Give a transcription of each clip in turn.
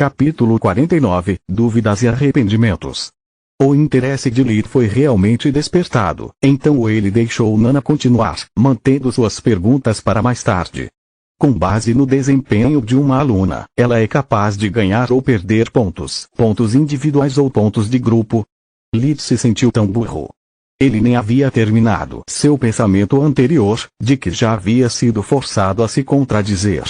Capítulo 49, Dúvidas e Arrependimentos. O interesse de Lid foi realmente despertado, então ele deixou Nana continuar, mantendo suas perguntas para mais tarde. Com base no desempenho de uma aluna, ela é capaz de ganhar ou perder pontos individuais ou pontos de grupo. Lid se sentiu tão burro. Ele nem havia terminado seu pensamento anterior, de que já havia sido forçado a se contradizer.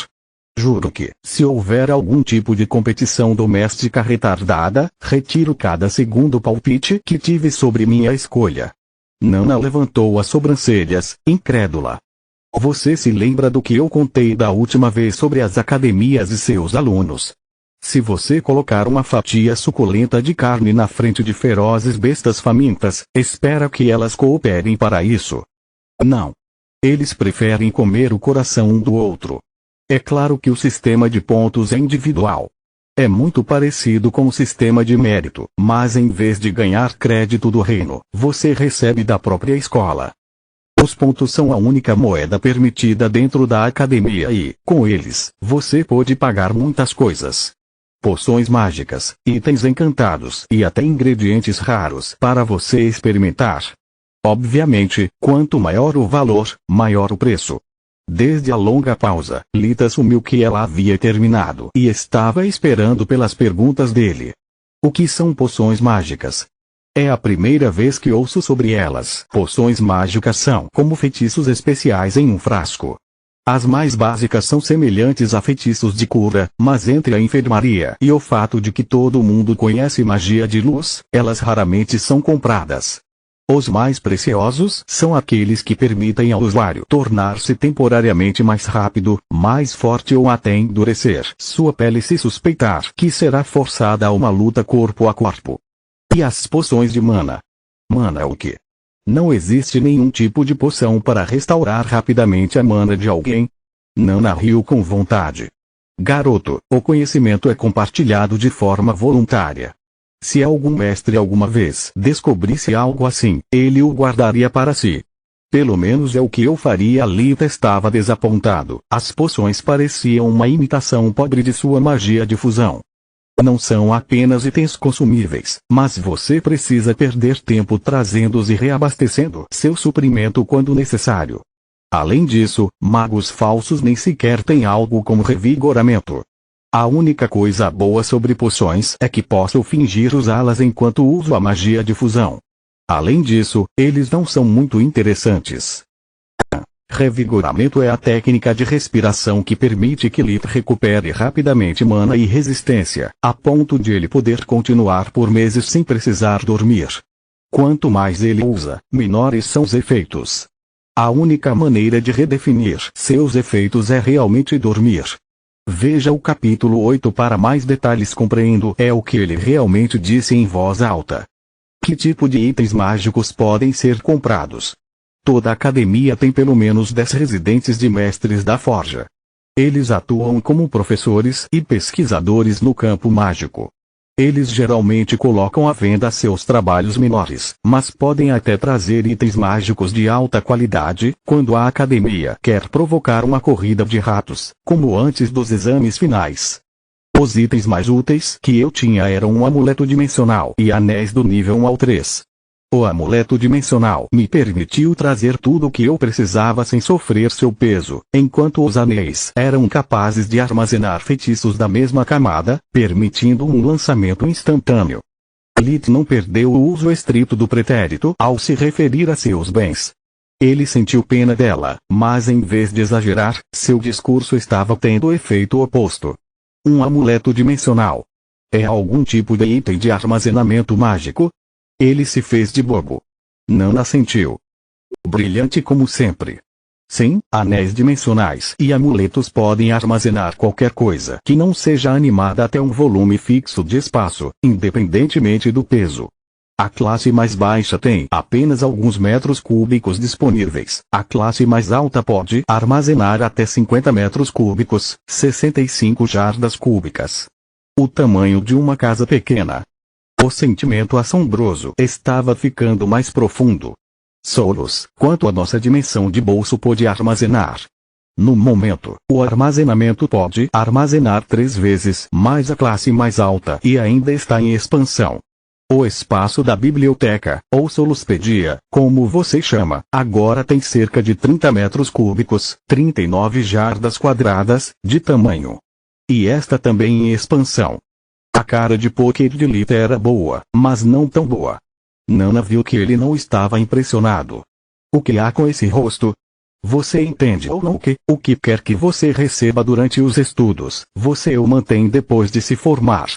Juro que, se houver algum tipo de competição doméstica retardada, retiro cada segundo palpite que tive sobre minha escolha. Nana levantou as sobrancelhas, incrédula. Você se lembra do que eu contei da última vez sobre as academias e seus alunos? Se você colocar uma fatia suculenta de carne na frente de ferozes bestas famintas, espera que elas cooperem para isso. Não. Eles preferem comer o coração um do outro. É claro que o sistema de pontos é individual. É muito parecido com o sistema de mérito, mas em vez de ganhar crédito do reino, você recebe da própria escola. Os pontos são a única moeda permitida dentro da academia e, com eles, você pode pagar muitas coisas. Poções mágicas, itens encantados e até ingredientes raros para você experimentar. Obviamente, quanto maior o valor, maior o preço. Desde a longa pausa, Lid assumiu que ela havia terminado e estava esperando pelas perguntas dele. O que são poções mágicas? É a primeira vez que ouço sobre elas. Poções mágicas são como feitiços especiais em um frasco. As mais básicas são semelhantes a feitiços de cura, mas entre a enfermaria e o fato de que todo mundo conhece magia de luz, elas raramente são compradas. Os mais preciosos são aqueles que permitem ao usuário tornar-se temporariamente mais rápido, mais forte ou até endurecer sua pele se suspeitar que será forçada a uma luta corpo a corpo. E as poções de mana? Mana é o quê? Não existe nenhum tipo de poção para restaurar rapidamente a mana de alguém? Nana riu com vontade. Garoto, o conhecimento é compartilhado de forma voluntária. Se algum mestre alguma vez descobrisse algo assim, ele o guardaria para si. Pelo menos é o que eu faria. Lid estava desapontado. As poções pareciam uma imitação pobre de sua magia de fusão. Não são apenas itens consumíveis, mas você precisa perder tempo trazendo-os e reabastecendo seu suprimento quando necessário. Além disso, magos falsos nem sequer têm algo como revigoramento. A única coisa boa sobre poções é que posso fingir usá-las enquanto uso a magia de fusão. Além disso, eles não são muito interessantes. Revigoramento é a técnica de respiração que permite que Lid recupere rapidamente mana e resistência, a ponto de ele poder continuar por meses sem precisar dormir. Quanto mais ele usa, menores são os efeitos. A única maneira de redefinir seus efeitos é realmente dormir. Veja o capítulo 8 para mais detalhes. Compreendo é o que ele realmente disse em voz alta. Que tipo de itens mágicos podem ser comprados? Toda academia tem pelo menos 10 residentes de mestres da forja. Eles atuam como professores e pesquisadores no campo mágico. Eles geralmente colocam à venda seus trabalhos menores, mas podem até trazer itens mágicos de alta qualidade, quando a academia quer provocar uma corrida de ratos, como antes dos exames finais. Os itens mais úteis que eu tinha eram um amuleto dimensional e anéis do nível 1 ao 3. O amuleto dimensional me permitiu trazer tudo o que eu precisava sem sofrer seu peso, enquanto os anéis eram capazes de armazenar feitiços da mesma camada, permitindo um lançamento instantâneo. Lid não perdeu o uso estrito do pretérito ao se referir a seus bens. Ele sentiu pena dela, mas em vez de exagerar, seu discurso estava tendo o efeito oposto. Um amuleto dimensional. É algum tipo de item de armazenamento mágico? Ele se fez de bobo. Nana sentiu. Brilhante como sempre. Sim, anéis dimensionais e amuletos podem armazenar qualquer coisa que não seja animada até um volume fixo de espaço, independentemente do peso. A classe mais baixa tem apenas alguns metros cúbicos disponíveis. A classe mais alta pode armazenar até 50 metros cúbicos, 65 jardas cúbicas. O tamanho de uma casa pequena. O sentimento assombroso estava ficando mais profundo. Solos, quanto a nossa dimensão de bolso pôde armazenar? No momento, o armazenamento pode armazenar 3 vezes mais a classe mais alta e ainda está em expansão. O espaço da biblioteca, ou Soluspedia, como você chama, agora tem cerca de 30 metros cúbicos, 39 jardas quadradas, de tamanho. E esta também em expansão. A cara de poker de Lit era boa, mas não tão boa. Nana viu que ele não estava impressionado. O que há com esse rosto? Você entende ou não que, o que quer que você receba durante os estudos, você o mantém depois de se formar.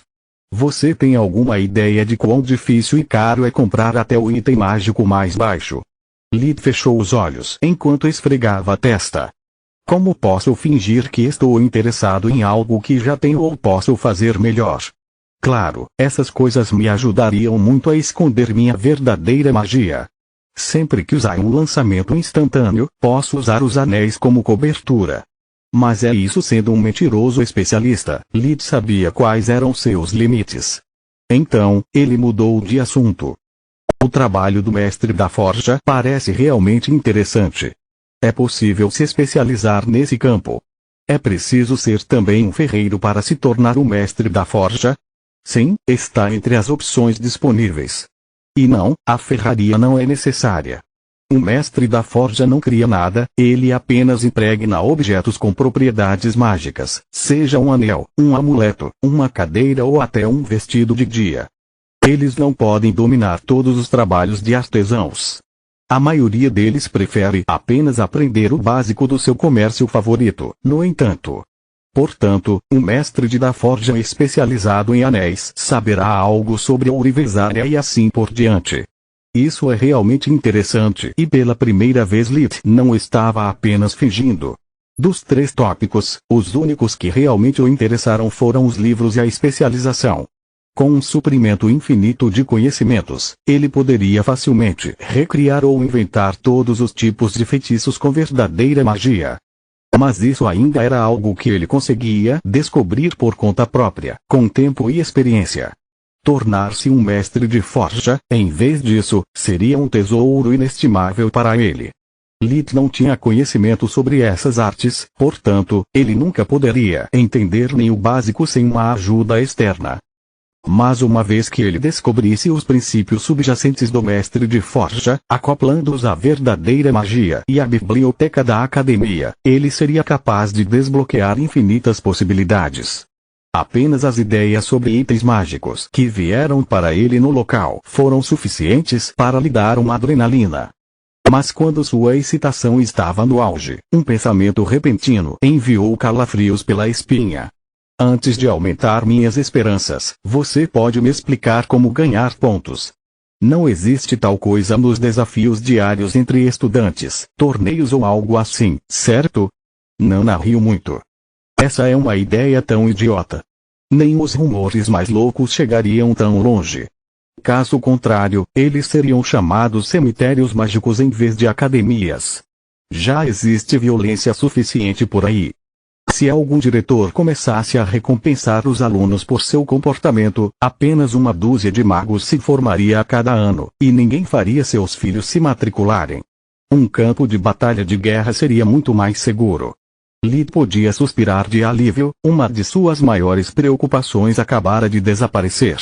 Você tem alguma ideia de quão difícil e caro é comprar até o item mágico mais baixo? Lit fechou os olhos enquanto esfregava a testa. Como posso fingir que estou interessado em algo que já tenho ou posso fazer melhor? Claro, essas coisas me ajudariam muito a esconder minha verdadeira magia. Sempre que usar um lançamento instantâneo, posso usar os anéis como cobertura. Mas é isso sendo um mentiroso especialista, Lit sabia quais eram seus limites. Então, ele mudou de assunto. O trabalho do mestre da forja parece realmente interessante. É possível se especializar nesse campo. É preciso ser também um ferreiro para se tornar um mestre da forja? Sim, está entre as opções disponíveis. E não, a ferraria não é necessária. O mestre da forja não cria nada, ele apenas impregna objetos com propriedades mágicas, seja um anel, um amuleto, uma cadeira ou até um vestido de dia. Eles não podem dominar todos os trabalhos de artesãos. A maioria deles prefere apenas aprender o básico do seu comércio favorito, no entanto. Portanto, um mestre da forja especializado em anéis saberá algo sobre a ourivesária e assim por diante. Isso é realmente interessante e pela primeira vez Lit não estava apenas fingindo. Dos 3 tópicos, os únicos que realmente o interessaram foram os livros e a especialização. Com um suprimento infinito de conhecimentos, ele poderia facilmente recriar ou inventar todos os tipos de feitiços com verdadeira magia. Mas isso ainda era algo que ele conseguia descobrir por conta própria, com tempo e experiência. Tornar-se um mestre de forja, em vez disso, seria um tesouro inestimável para ele. Lit não tinha conhecimento sobre essas artes, portanto, ele nunca poderia entender nem o básico sem uma ajuda externa. Mas uma vez que ele descobrisse os princípios subjacentes do mestre de forja, acoplando-os à verdadeira magia e à biblioteca da academia, ele seria capaz de desbloquear infinitas possibilidades. Apenas as ideias sobre itens mágicos que vieram para ele no local foram suficientes para lhe dar uma adrenalina. Mas quando sua excitação estava no auge, um pensamento repentino enviou calafrios pela espinha. Antes de aumentar minhas esperanças, você pode me explicar como ganhar pontos? Não existe tal coisa nos desafios diários entre estudantes, torneios ou algo assim, certo? Nana riu muito. Essa é uma ideia tão idiota. Nem os rumores mais loucos chegariam tão longe. Caso contrário, eles seriam chamados cemitérios mágicos em vez de academias. Já existe violência suficiente por aí. Se algum diretor começasse a recompensar os alunos por seu comportamento, apenas uma dúzia de magos se formaria a cada ano, e ninguém faria seus filhos se matricularem. Um campo de batalha de guerra seria muito mais seguro. Lit podia suspirar de alívio, uma de suas maiores preocupações acabara de desaparecer.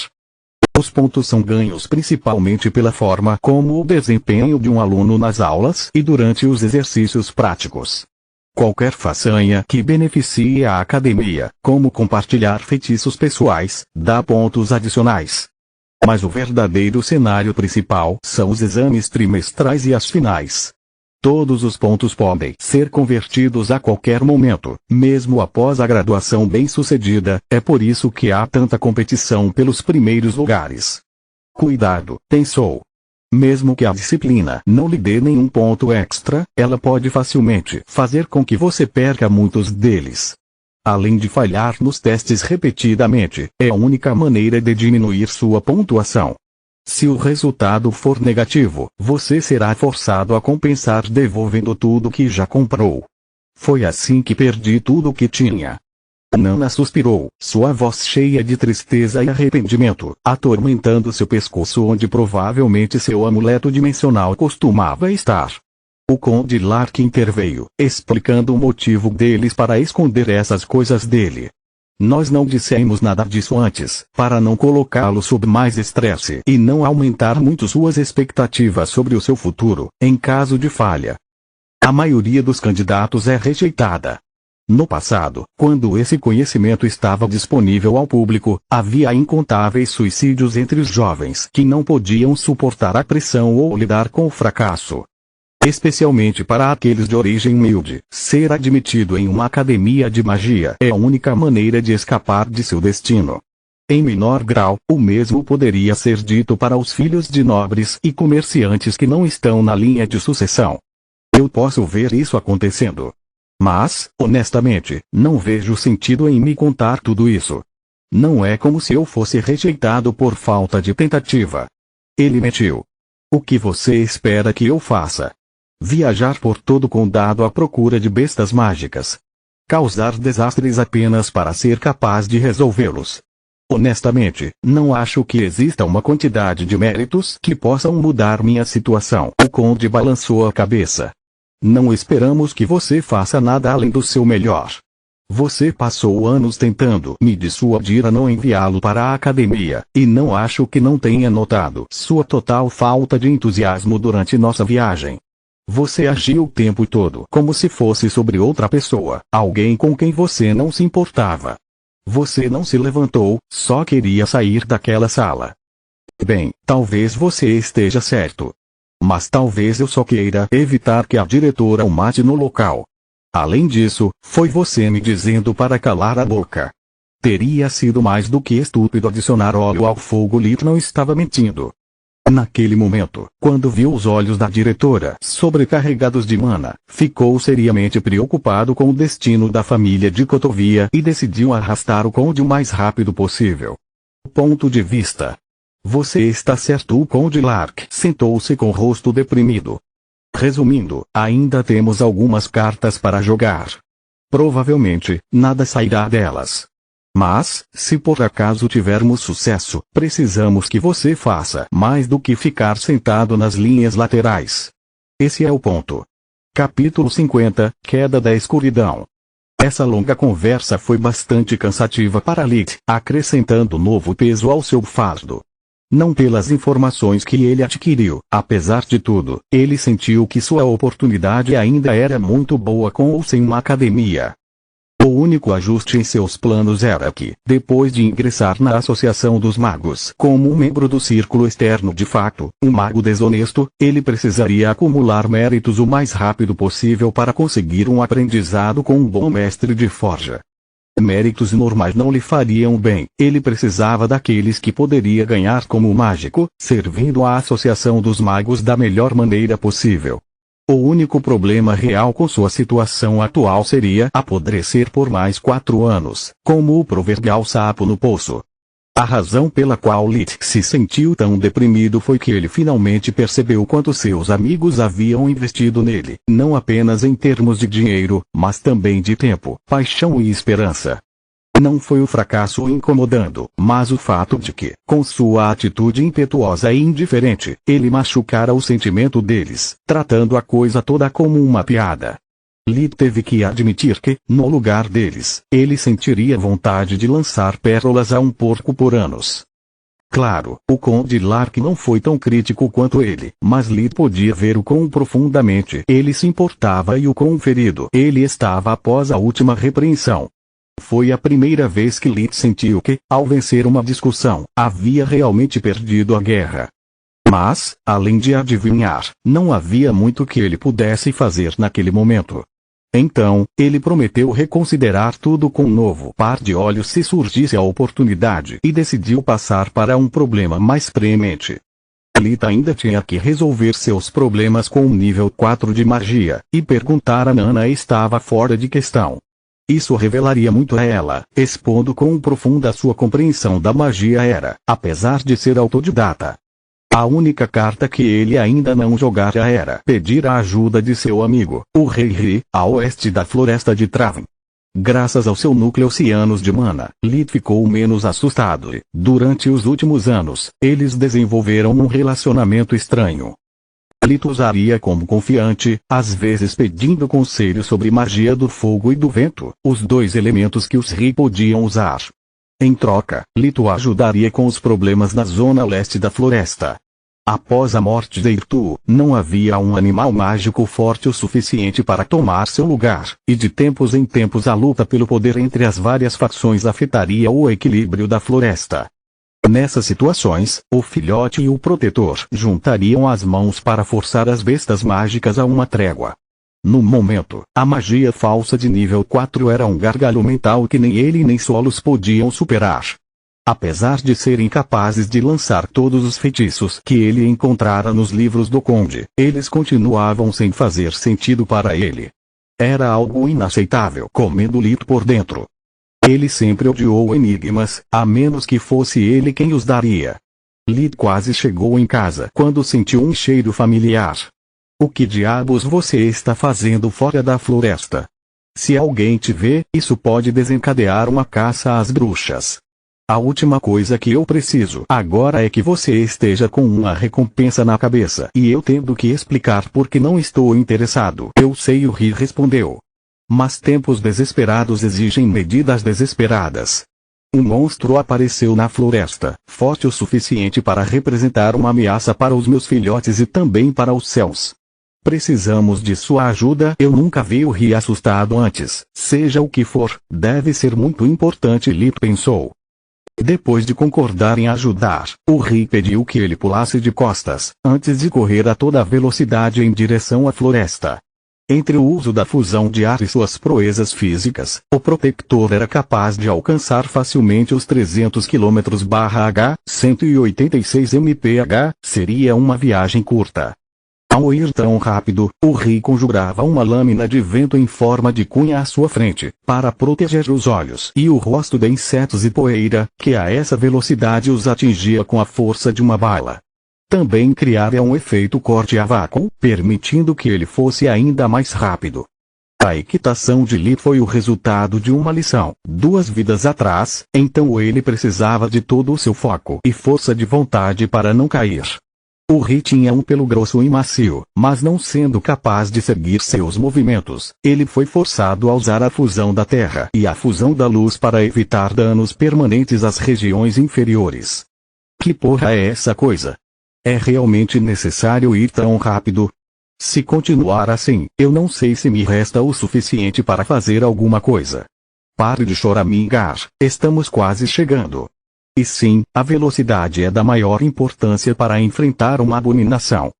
Os pontos são ganhos principalmente pela forma como o desempenho de um aluno nas aulas e durante os exercícios práticos. Qualquer façanha que beneficie a academia, como compartilhar feitiços pessoais, dá pontos adicionais. Mas o verdadeiro cenário principal são os exames trimestrais e as finais. Todos os pontos podem ser convertidos a qualquer momento, mesmo após a graduação bem-sucedida, é por isso que há tanta competição pelos primeiros lugares. Cuidado, pensou. Mesmo que a disciplina não lhe dê nenhum ponto extra, ela pode facilmente fazer com que você perca muitos deles. Além de falhar nos testes repetidamente, é a única maneira de diminuir sua pontuação. Se o resultado for negativo, você será forçado a compensar devolvendo tudo que já comprou. Foi assim que perdi tudo o que tinha. Nana suspirou, sua voz cheia de tristeza e arrependimento, atormentando seu pescoço onde provavelmente seu amuleto dimensional costumava estar. O Conde Lark interveio, explicando o motivo deles para esconder essas coisas dele. Nós não dissemos nada disso antes, para não colocá-lo sob mais estresse e não aumentar muito suas expectativas sobre o seu futuro, em caso de falha. A maioria dos candidatos é rejeitada. No passado, quando esse conhecimento estava disponível ao público, havia incontáveis suicídios entre os jovens que não podiam suportar a pressão ou lidar com o fracasso. Especialmente para aqueles de origem humilde, ser admitido em uma academia de magia é a única maneira de escapar de seu destino. Em menor grau, o mesmo poderia ser dito para os filhos de nobres e comerciantes que não estão na linha de sucessão. Eu posso ver isso acontecendo. Mas, honestamente, não vejo sentido em me contar tudo isso. Não é como se eu fosse rejeitado por falta de tentativa. Ele mentiu. O que você espera que eu faça? Viajar por todo o condado à procura de bestas mágicas. Causar desastres apenas para ser capaz de resolvê-los. Honestamente, não acho que exista uma quantidade de méritos que possam mudar minha situação. O conde balançou a cabeça. Não esperamos que você faça nada além do seu melhor. Você passou anos tentando me dissuadir a não enviá-lo para a academia, e não acho que não tenha notado sua total falta de entusiasmo durante nossa viagem. Você agiu o tempo todo como se fosse sobre outra pessoa, alguém com quem você não se importava. Você não se levantou, só queria sair daquela sala. Bem, talvez você esteja certo. Mas talvez eu só queira evitar que a diretora o mate no local. Além disso, foi você me dizendo para calar a boca. Teria sido mais do que estúpido adicionar óleo ao fogo. Lit não estava mentindo. Naquele momento, quando viu os olhos da diretora sobrecarregados de mana, ficou seriamente preocupado com o destino da família de Cotovia e decidiu arrastar o conde o mais rápido possível. Ponto de vista. Você está certo. O Conde Lark sentou-se com o rosto deprimido. Resumindo, ainda temos algumas cartas para jogar. Provavelmente, nada sairá delas. Mas, se por acaso tivermos sucesso, precisamos que você faça mais do que ficar sentado nas linhas laterais. Esse é o ponto. Capítulo 50, Queda da Escuridão. Essa longa conversa foi bastante cansativa para Lit, acrescentando novo peso ao seu fardo. Não pelas informações que ele adquiriu, apesar de tudo, ele sentiu que sua oportunidade ainda era muito boa com ou sem uma academia. O único ajuste em seus planos era que, depois de ingressar na Associação dos Magos como um membro do círculo externo de fato, um mago desonesto, ele precisaria acumular méritos o mais rápido possível para conseguir um aprendizado com um bom mestre de forja. Méritos normais não lhe fariam bem, ele precisava daqueles que poderia ganhar como mágico, servindo à Associação dos Magos da melhor maneira possível. O único problema real com sua situação atual seria apodrecer por mais 4 anos, como o proverbial sapo no poço. A razão pela qual Lit se sentiu tão deprimido foi que ele finalmente percebeu quanto seus amigos haviam investido nele, não apenas em termos de dinheiro, mas também de tempo, paixão e esperança. Não foi o fracasso o incomodando, mas o fato de que, com sua atitude impetuosa e indiferente, ele machucara o sentimento deles, tratando a coisa toda como uma piada. Lit teve que admitir que, no lugar deles, ele sentiria vontade de lançar pérolas a um porco por anos. Claro, o Conde Lark não foi tão crítico quanto ele, mas Lit podia ver o quão profundamente ele se importava e o quão ferido ele estava após a última repreensão. Foi a primeira vez que Lit sentiu que, ao vencer uma discussão, havia realmente perdido a guerra. Mas, além de adivinhar, não havia muito que ele pudesse fazer naquele momento. Então, ele prometeu reconsiderar tudo com um novo par de olhos se surgisse a oportunidade e decidiu passar para um problema mais premente. Lit ainda tinha que resolver seus problemas com um nível 4 de magia, e perguntar a Nana estava fora de questão. Isso revelaria muito a ela, expondo quão profunda sua compreensão da magia era, apesar de ser autodidata. A única carta que ele ainda não jogara era pedir a ajuda de seu amigo, o Rei Ri, a oeste da floresta de Traven. Graças ao seu núcleo oceanos de mana, Lit ficou menos assustado e, durante os últimos anos, eles desenvolveram um relacionamento estranho. Lito usaria como confiante, às vezes pedindo conselho sobre magia do fogo e do vento, os dois elementos que os Ri podiam usar. Em troca, Lito ajudaria com os problemas na zona leste da floresta. Após a morte de Irtu, não havia um animal mágico forte o suficiente para tomar seu lugar, e de tempos em tempos a luta pelo poder entre as várias facções afetaria o equilíbrio da floresta. Nessas situações, o filhote e o protetor juntariam as mãos para forçar as bestas mágicas a uma trégua. No momento, a magia falsa de nível 4 era um gargalo mental que nem ele nem Solos podiam superar. Apesar de serem capazes de lançar todos os feitiços que ele encontrara nos livros do Conde, eles continuavam sem fazer sentido para ele. Era algo inaceitável comendo Lito por dentro. Ele sempre odiou enigmas, a menos que fosse ele quem os daria. Lito quase chegou em casa quando sentiu um cheiro familiar. O que diabos você está fazendo fora da floresta? Se alguém te vê, isso pode desencadear uma caça às bruxas. A última coisa que eu preciso agora é que você esteja com uma recompensa na cabeça e eu tendo que explicar por que não estou interessado. Eu sei, o Ri respondeu. Mas tempos desesperados exigem medidas desesperadas. Um monstro apareceu na floresta, forte o suficiente para representar uma ameaça para os meus filhotes e também para os céus. Precisamos de sua ajuda. Eu nunca vi o Ri assustado antes. Seja o que for, deve ser muito importante, Lito pensou. Depois de concordar em ajudar, o Ri pediu que ele pulasse de costas, antes de correr a toda velocidade em direção à floresta. Entre o uso da fusão de ar e suas proezas físicas, o Protector era capaz de alcançar facilmente os 300 km/h, 186 mph, seria uma viagem curta. Ao ir tão rápido, o Ri conjurava uma lâmina de vento em forma de cunha à sua frente, para proteger os olhos e o rosto de insetos e poeira, que a essa velocidade os atingia com a força de uma bala. Também criara um efeito corte a vácuo, permitindo que ele fosse ainda mais rápido. A equitação de Lito foi o resultado de uma lição, 2 vidas atrás, então ele precisava de todo o seu foco e força de vontade para não cair. O Ri tinha um pelo grosso e macio, mas não sendo capaz de seguir seus movimentos, ele foi forçado a usar a fusão da terra e a fusão da luz para evitar danos permanentes às regiões inferiores. Que porra é essa coisa? É realmente necessário ir tão rápido? Se continuar assim, eu não sei se me resta o suficiente para fazer alguma coisa. Pare de choramingar, estamos quase chegando. E sim, a velocidade é da maior importância para enfrentar uma abominação.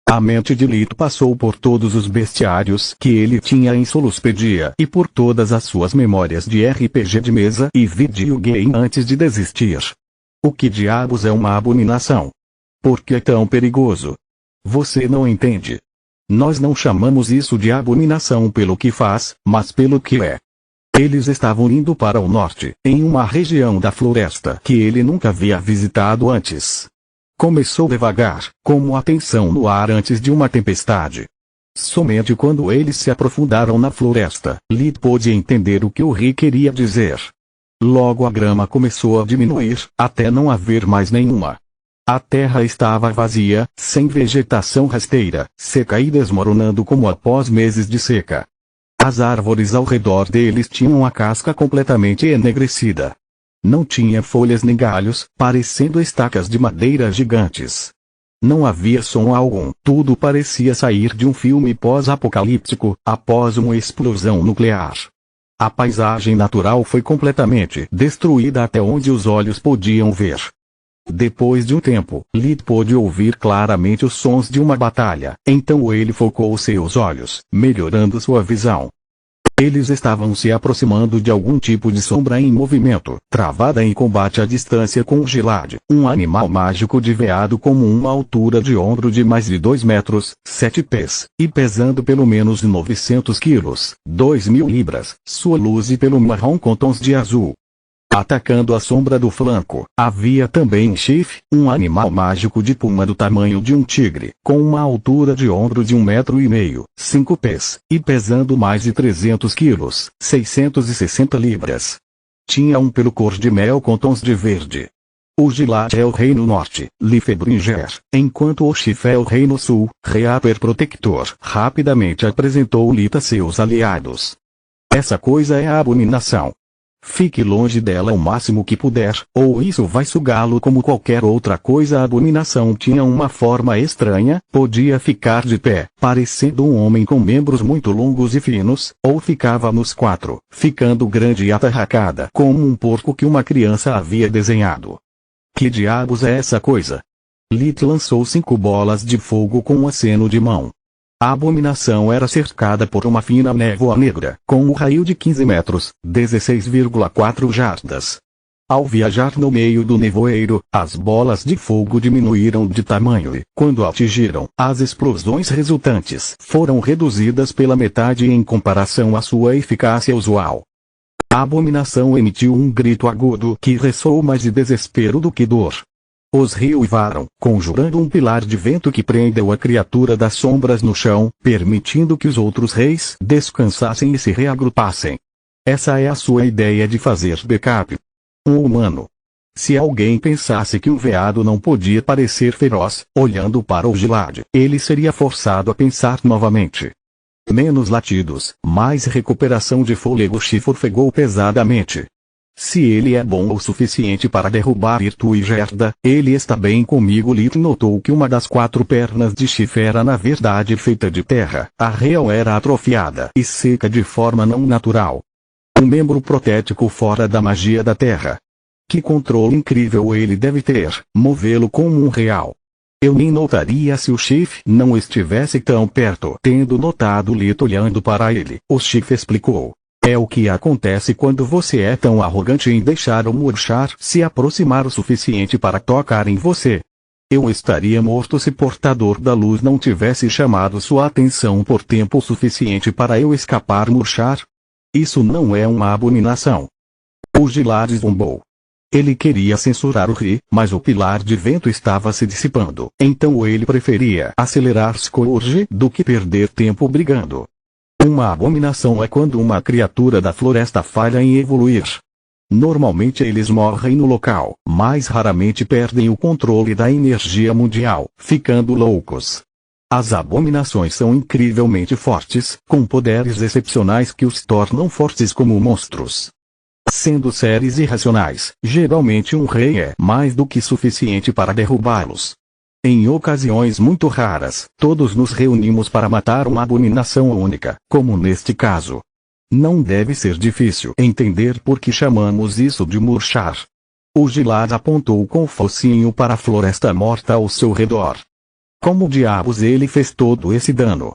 A mente de Lito passou por todos os bestiários que ele tinha em Soluspedia e por todas as suas memórias de RPG de mesa e videogame antes de desistir. O que diabos é uma abominação? Por que é tão perigoso? Você não entende. Nós não chamamos isso de abominação pelo que faz, mas pelo que é. Eles estavam indo para o norte, em uma região da floresta que ele nunca havia visitado antes. Começou devagar, como a tensão no ar antes de uma tempestade. Somente quando eles se aprofundaram na floresta, Lito pôde entender o que o Ri queria dizer. Logo a grama começou a diminuir, até não haver mais nenhuma. A terra estava vazia, sem vegetação rasteira, seca e desmoronando como após meses de seca. As árvores ao redor deles tinham a casca completamente enegrecida. Não tinha folhas nem galhos, parecendo estacas de madeira gigantes. Não havia som algum, tudo parecia sair de um filme pós-apocalíptico, após uma explosão nuclear. A paisagem natural foi completamente destruída até onde os olhos podiam ver. Depois de um tempo, Lito pôde ouvir claramente os sons de uma batalha, então ele focou seus olhos, melhorando sua visão. Eles estavam se aproximando de algum tipo de sombra em movimento, travada em combate à distância com Gilad, um animal mágico de veado como uma altura de ombro de mais de 2 metros, 7 pés, e pesando pelo menos 900 quilos, 2.000 libras, sua luz e pelo marrom com tons de azul. Atacando a sombra do flanco, havia também Chif, um animal mágico de puma do tamanho de um tigre, com uma altura de ombro de 1,5 metros, 5 pés, e pesando mais de 300 quilos, 660 libras. Tinha um pelo cor de mel com tons de verde. O Gilad é o reino norte, Lifibringer, enquanto o Shif é o reino sul, Reaper Protector rapidamente apresentou Lita a seus aliados. Essa coisa é a abominação. Fique longe dela o máximo que puder, ou isso vai sugá-lo como qualquer outra coisa. A abominação tinha uma forma estranha, podia ficar de pé, parecendo um homem com membros muito longos e finos, ou ficava nos quatro, ficando grande e atarracada como um porco que uma criança havia desenhado. Que diabos é essa coisa? Lit lançou 5 bolas de fogo com um aceno de mão. A abominação era cercada por uma fina névoa negra, com um raio de 15 metros, 16,4 jardas. Ao viajar no meio do nevoeiro, as bolas de fogo diminuíram de tamanho e, quando atingiram, as explosões resultantes foram reduzidas pela metade em comparação à sua eficácia usual. A abominação emitiu um grito agudo que ressoou mais de desespero do que dor. Os ruivaram, conjurando um pilar de vento que prendeu a criatura das sombras no chão, permitindo que os outros reis descansassem e se reagrupassem. Essa é a sua ideia de fazer backup. Um humano. Se alguém pensasse que um veado não podia parecer feroz, olhando para o Gilad, ele seria forçado a pensar novamente. Menos latidos, mais recuperação de fôlego. Shif ofegou pesadamente. Se ele é bom o suficiente para derrubar Irtu e Gerda, ele está bem comigo. Lit notou que uma das 4 pernas de Shif era na verdade feita de terra, a real era atrofiada e seca de forma não natural. Um membro protético fora da magia da terra. Que controle incrível ele deve ter, movê-lo como um real. Eu nem notaria se o Shif não estivesse tão perto. Tendo notado Lit olhando para ele, o Shif explicou. É o que acontece quando você é tão arrogante em deixar o Murchar se aproximar o suficiente para tocar em você. Eu estaria morto se Portador da Luz não tivesse chamado sua atenção por tempo suficiente para eu escapar. Murchar? Isso não é uma abominação. O Gilad zombou. Ele queria censurar o Ri, mas o pilar de vento estava se dissipando, então ele preferia acelerar Scourge do que perder tempo brigando. Uma abominação é quando uma criatura da floresta falha em evoluir. Normalmente eles morrem no local, mas raramente perdem o controle da energia mundial, ficando loucos. As abominações são incrivelmente fortes, com poderes excepcionais que os tornam fortes como monstros. Sendo seres irracionais, geralmente um rei é mais do que suficiente para derrubá-los. Em ocasiões muito raras, todos nos reunimos para matar uma abominação única, como neste caso. Não deve ser difícil entender por que chamamos isso de Murchar. O Gilad apontou com o focinho para a floresta morta ao seu redor. Como diabos ele fez todo esse dano?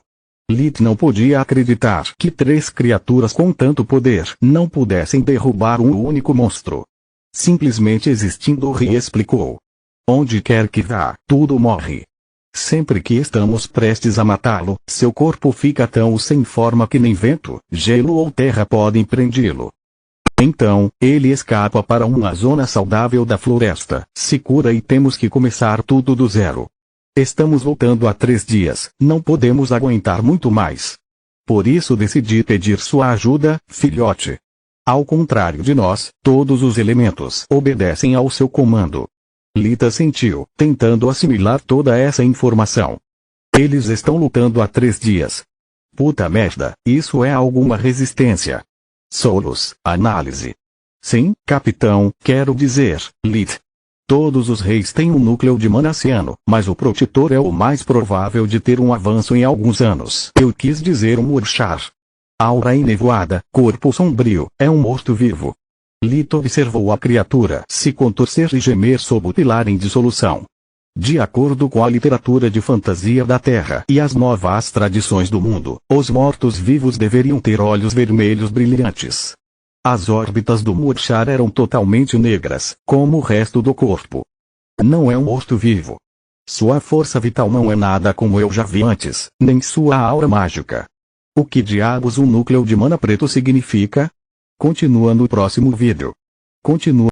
Lit não podia acreditar que 3 criaturas com tanto poder não pudessem derrubar um único monstro. Simplesmente existindo. Ri explicou. Onde quer que vá, tudo morre. Sempre que estamos prestes a matá-lo, seu corpo fica tão sem forma que nem vento, gelo ou terra podem prendê-lo. Então, ele escapa para uma zona saudável da floresta, se cura e temos que começar tudo do zero. Estamos voltando há 3 dias, não podemos aguentar muito mais. Por isso decidi pedir sua ajuda, filhote. Ao contrário de nós, todos os elementos obedecem ao seu comando. Lita sentiu, tentando assimilar toda essa informação. Eles estão lutando há 3 dias. Puta merda, isso é alguma resistência. Solos, análise. Sim, capitão, quero dizer, Lit. Todos os reis têm um núcleo de Manassiano, mas o Protetor é o mais provável de ter um avanço em alguns anos. Eu quis dizer um Murchar. Aura enevoada, corpo sombrio, é um morto-vivo. Lit observou a criatura se contorcer e gemer sob o pilar em dissolução. De acordo com a literatura de fantasia da Terra e as novas tradições do mundo, os mortos-vivos deveriam ter olhos vermelhos brilhantes. As órbitas do Murchar eram totalmente negras, como o resto do corpo. Não é um morto-vivo. Sua força vital não é nada como eu já vi antes, nem sua aura mágica. O que diabos um núcleo de mana preto significa? Continua no próximo vídeo. Continua.